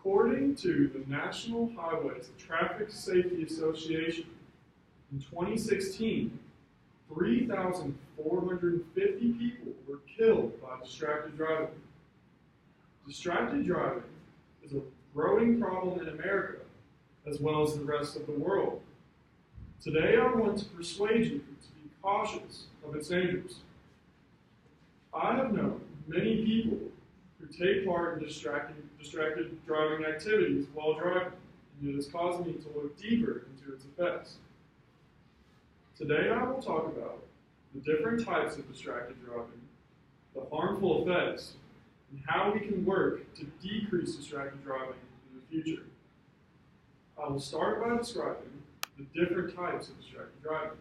According to the National Highways Traffic Safety Association, in 2016, 3,450 people were killed by distracted driving. Distracted driving is a growing problem in America, as well as the rest of the world. Today, I want to persuade you to be cautious of its dangers. I have known many people who take part in distracted driving activities while driving, and it has caused me to look deeper into its effects. Today, I will talk about the different types of distracted driving, the harmful effects, and how we can work to decrease distracted driving in the future. I will start by describing the different types of distracted driving.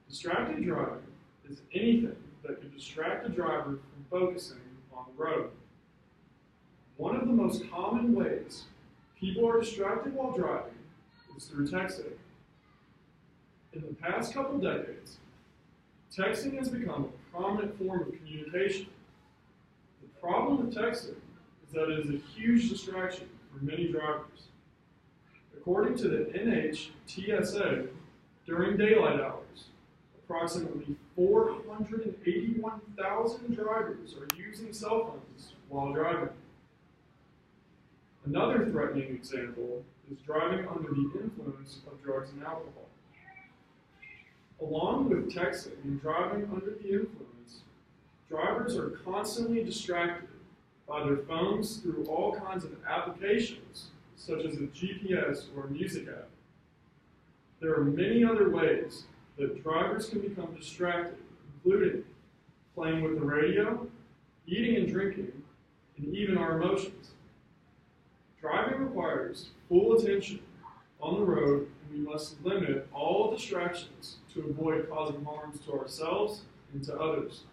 Distracted driving is anything that could distract a driver from focusing on the road. One of the most common ways people are distracted while driving is through texting. In the past couple decades, texting has become a prominent form of communication. The problem with texting is that it is a huge distraction for many drivers. According to the NHTSA, during daylight hours, approximately 481,000 drivers are using cell phones while driving. Another threatening example is driving under the influence of drugs and alcohol. Along with texting and driving under the influence, drivers are constantly distracted by their phones through all kinds of applications, such as a GPS or a music app. There are many other ways that drivers can become distracted, including playing with the radio, eating and drinking, and even our emotions. Driving requires full attention on the road, and we must limit all distractions to avoid causing harms to ourselves and to others.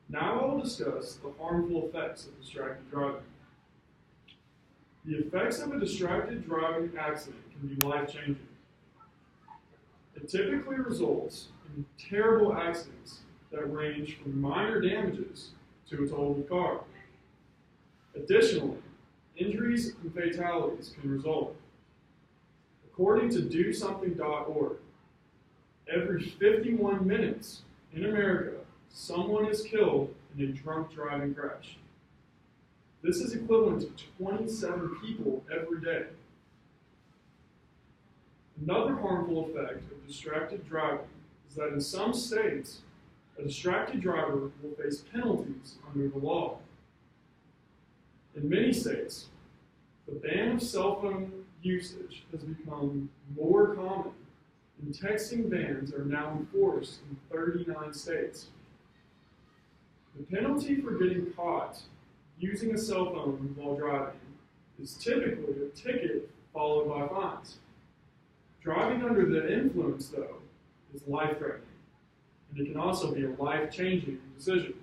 Now I will discuss the harmful effects of distracted driving. The effects of a distracted driving accident can be life-changing. It typically results in terrible accidents that range from minor damages to a totaled car. Additionally, injuries and fatalities can result. According to DoSomething.org, every 51 minutes in America, someone is killed in a drunk driving crash. This is equivalent to 27 people every day. Another harmful effect of distracted driving is that in some states, a distracted driver will face penalties under the law. In many states, the ban of cell phone usage has become more common, and texting bans are now enforced in 39 states. The penalty for getting caught using a cell phone while driving is typically a ticket followed by fines. Driving under the influence, though, is life-threatening, and it can also be a life-changing decision.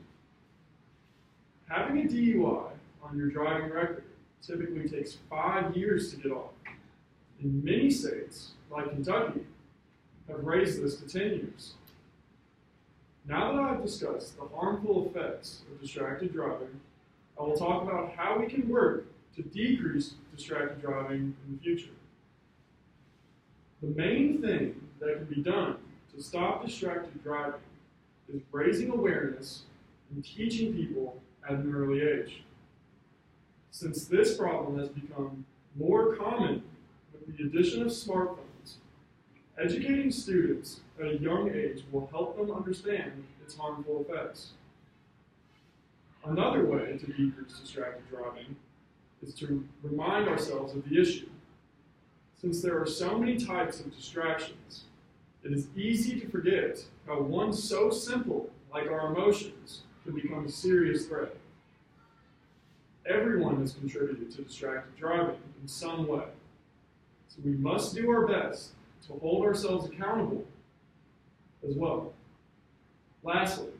Having a DUI on your driving record typically takes 5 years to get off. In many states, like Kentucky, have raised this to 10 years. Now that I've discussed the harmful effects of distracted driving, I will talk about how we can work to decrease distracted driving in the future. The main thing that can be done to stop distracted driving is raising awareness and teaching people at an early age. Since this problem has become more common with the addition of smartphones, educating students at a young age will help them understand its harmful effects. Another way to decrease distracted driving is to remind ourselves of the issue. Since there are so many types of distractions, it is easy to forget how one so simple, like our emotions, can become a serious threat. Everyone has contributed to distracted driving in some way, so we must do our best to hold ourselves accountable as well. Lastly,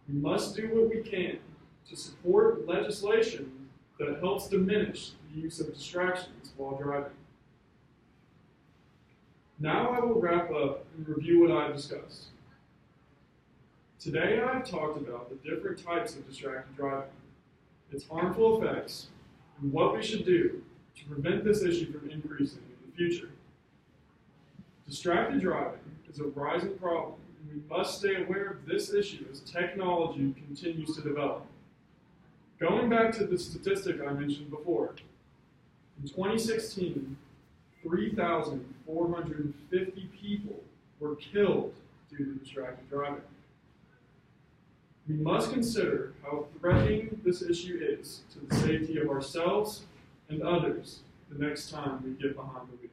we must do what we can to support legislation that helps diminish the use of distractions while driving. Now I will wrap up and review what I've discussed. Today I've talked about the different types of distracted driving, its harmful effects, and what we should do to prevent this issue from increasing in the future. Distracted driving is a rising problem, and we must stay aware of this issue as technology continues to develop. Going back to the statistic I mentioned before, in 2016, 3,450 people were killed due to distracted driving. We must consider how threatening this issue is to the safety of ourselves and others the next time we get behind the wheel.